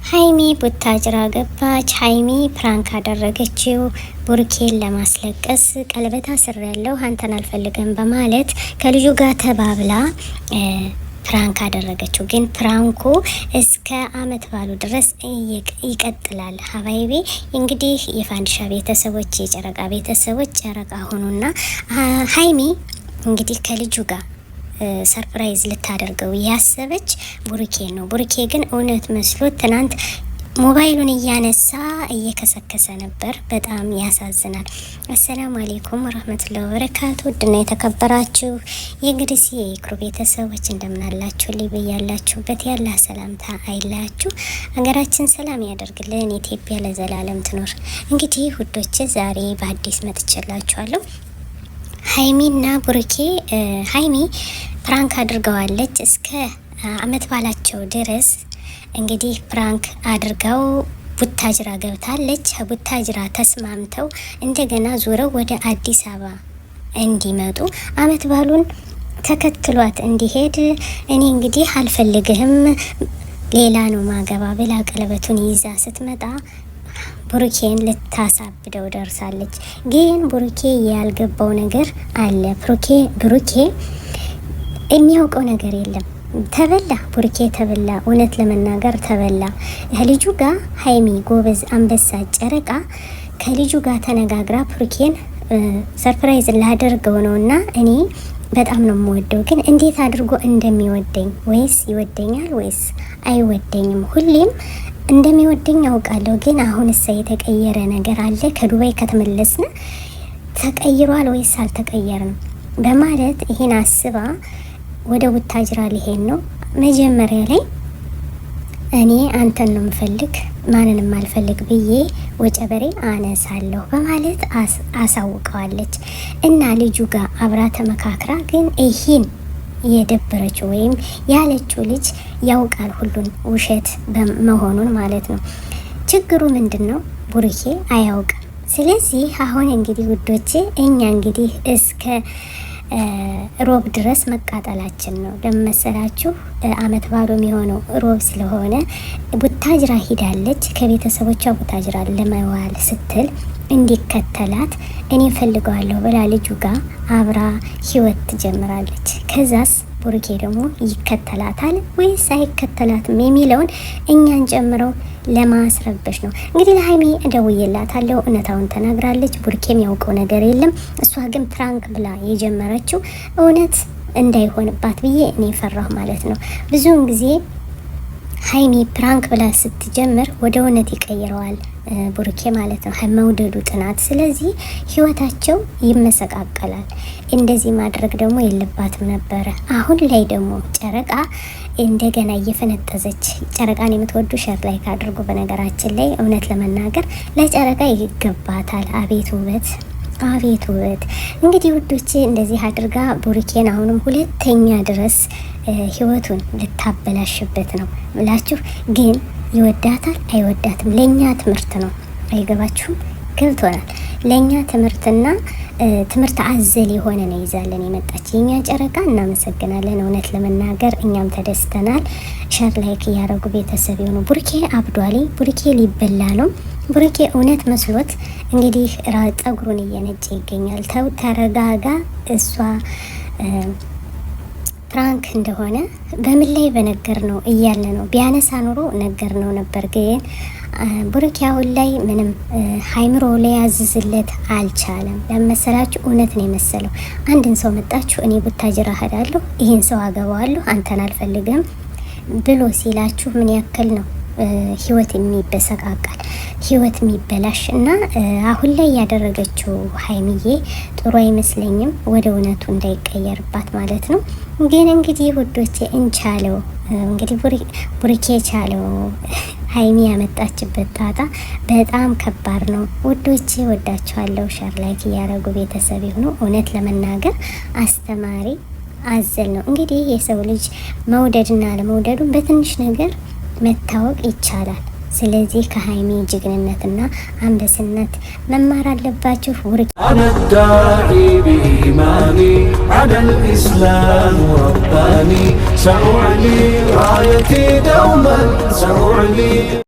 ሀይሚ ቡታጅራ ገባች። ሀይሚ ፕራንክ አደረገችው ቡርኬን ለማስለቀስ። ቀለበት አስሬያለሁ አንተን አልፈልግም በማለት ከልጁ ጋር ተባብላ ፕራንክ አደረገችው። ግን ፕራንኩ እስከ አመት ባሉ ድረስ ይቀጥላል። ሀባይቤ እንግዲህ የፋንዲሻ ቤተሰቦች፣ የጨረቃ ቤተሰቦች ጨረቃ ሆኑና ሀይሚ እንግዲህ ከልጁ ጋር ሰርፕራይዝ ልታደርገው ያሰበች ቡርኬ ነው። ቡርኬ ግን እውነት መስሎት ትናንት ሞባይሉን እያነሳ እየከሰከሰ ነበር። በጣም ያሳዝናል። አሰላሙ አሌይኩም ወረህመቱላሂ ወበረካቱ። ውድና የተከበራችሁ የእንግዲህ የኢክሩ ቤተሰቦች እንደምናላችሁ በያላችሁበት ያለ ሰላምታ አይላችሁ፣ ሀገራችን ሰላም ያደርግልን፣ ኢትዮጵያ ለዘላለም ትኖር። እንግዲህ ውዶች ዛሬ በአዲስ መጥቼላችኋለሁ። ሀይሚና ቡርኬ ሀይሚ ፕራንክ አድርገዋለች እስከ አመት ባላቸው ድረስ እንግዲህ ፕራንክ አድርገው ቡታጅራ ገብታለች። ቡታጅራ ተስማምተው እንደገና ዙረው ወደ አዲስ አበባ እንዲመጡ አመት ባሉን ተከትሏት እንዲሄድ እኔ እንግዲህ አልፈልግህም ሌላ ነው ማገባ ብላ ቀለበቱን ይዛ ስትመጣ ቡሩኬን ልታሳብደው ደርሳለች። ግን ቡሩኬ ያልገባው ነገር አለ። ቡሩኬ የሚያውቀው ነገር የለም። ተበላ፣ ቡሩኬ ተበላ። እውነት ለመናገር ተበላ። ከልጁ ጋር ሀይሚ ጎበዝ አንበሳ ጨረቃ ከልጁ ጋር ተነጋግራ ቡሩኬን ሰርፕራይዝ ላደርገው ነውና እኔ በጣም ነው የምወደው። ግን እንዴት አድርጎ እንደሚወደኝ ወይስ ይወደኛል ወይስ አይወደኝም? ሁሌም እንደሚወደኝ ያውቃለሁ። ግን አሁን እሳ የተቀየረ ነገር አለ። ከዱባይ ከተመለስን ተቀይሯል ወይስ አልተቀየርም በማለት ይሄን አስባ ወደ ቡታጅራ ሊሄድ ነው። መጀመሪያ ላይ እኔ አንተን ነው የምፈልግ ማንንም አልፈልግ ብዬ ወጨበሬ አነሳለሁ በማለት አሳውቀዋለች። እና ልጁ ጋር አብራ ተመካክራ ግን ይሄን የደበረችው ወይም ያለችው ልጅ ያውቃል ሁሉን ውሸት መሆኑን ማለት ነው። ችግሩ ምንድን ነው? ቡርኬ አያውቅም። ስለዚህ አሁን እንግዲህ ውዶቼ እኛ እንግዲህ እስከ ሮብ ድረስ መቃጠላችን ነው። ለመሰላችሁ አመት ባሉ የሚሆነው ሮብ ስለሆነ ቡታጅራ ሂዳለች። ከቤተሰቦቿ ቡታጅራ ለመዋል ስትል እንዲከተላት እኔ ፈልገዋለሁ ብላ ልጁ ጋር አብራ ህይወት ትጀምራለች። ከዛስ ቡርኬ ደግሞ ይከተላታል ወይስ አይከተላትም የሚለውን እኛን ጨምረው ለማስረበሽ ነው። እንግዲህ ለሀይሚ እደውዬላታለሁ፣ እውነታውን ተናግራለች። ቡርኬም ያውቀው ነገር የለም። እሷ ግን ፕራንክ ብላ የጀመረችው እውነት እንዳይሆንባት ብዬ እኔ ፈራሁ ማለት ነው። ብዙውን ጊዜ ሀይሚ ፕራንክ ብላ ስትጀምር ወደ እውነት ይቀይረዋል ቡርኬ ማለት ነው፣ መውደዱ ጥናት። ስለዚህ ህይወታቸው ይመሰቃቀላል። እንደዚህ ማድረግ ደግሞ የለባትም ነበረ። አሁን ላይ ደግሞ ጨረቃ እንደገና እየፈነጠዘች፣ ጨረቃን የምትወዱ ሸር ላይክ አድርጉ። በነገራችን ላይ እውነት ለመናገር ለጨረቃ ይገባታል። አቤት ውበት፣ አቤት ውበት። እንግዲህ ውዶቼ እንደዚህ አድርጋ ቡርኬን አሁንም ሁለተኛ ድረስ ህይወቱን ልታበላሽበት ነው ብላችሁ ግን ይወዳታል አይወዳትም? ለኛ ትምህርት ነው። አይገባችሁም? ገብቶናል። ለኛ ትምህርትና ትምህርት አዘል የሆነ ነው ይዛለን የመጣች የኛ ጨረቃ። እናመሰግናለን። እውነት ለመናገር እኛም ተደስተናል። ሸር ላይክ እያደረጉ ቤተሰብ የሆኑ ቡርኬ አብዷሊ፣ ቡርኬ ሊበላ ነው። ቡርኬ እውነት መስሎት እንግዲህ ጸጉሩን እየነጨ ይገኛል። ተው ተረጋጋ። እሷ ፕራንክ እንደሆነ በምን ላይ በነገር ነው እያለ ነው። ቢያነሳ ኑሮ ነገር ነው ነበር። ግን ቡርኬ አሁን ላይ ምንም ሃይምሮ ላይ ያዝዝለት አልቻለም። ለመሰላችሁ እውነት ነው የመሰለው። አንድን ሰው መጣችሁ እኔ ቡታጅራ ሄዳለሁ ይህን ሰው አገባዋለሁ አንተን አልፈልግም ብሎ ሲላችሁ ምን ያክል ነው ህይወት የሚበሰቃቃል፣ ህይወት የሚበላሽ እና አሁን ላይ ያደረገችው ሀይሚዬ ጥሩ አይመስለኝም። ወደ እውነቱ እንዳይቀየርባት ማለት ነው። ግን እንግዲህ ውዶቼ እንቻለው እንግዲህ ቡርኬ ቻለው። ሀይሚ ያመጣችበት ጣጣ በጣም ከባድ ነው ውዶቼ። ወዳችኋለሁ። ሸር ላይክ እያደረጉ ቤተሰብ ይሁኑ። እውነት ለመናገር አስተማሪ አዘል ነው። እንግዲህ የሰው ልጅ መውደድና ለመውደዱን በትንሽ ነገር መታወቅ ይቻላል። ስለዚህ ከሀይሚ ጀግንነትና አንበስነት መማር አለባችሁ። አነዳዒ ቢኢማኒ ዐለል ኢስላም ረባኒ ሰኡዕሊ ራየቲ ደውመን ሰኡዕሊ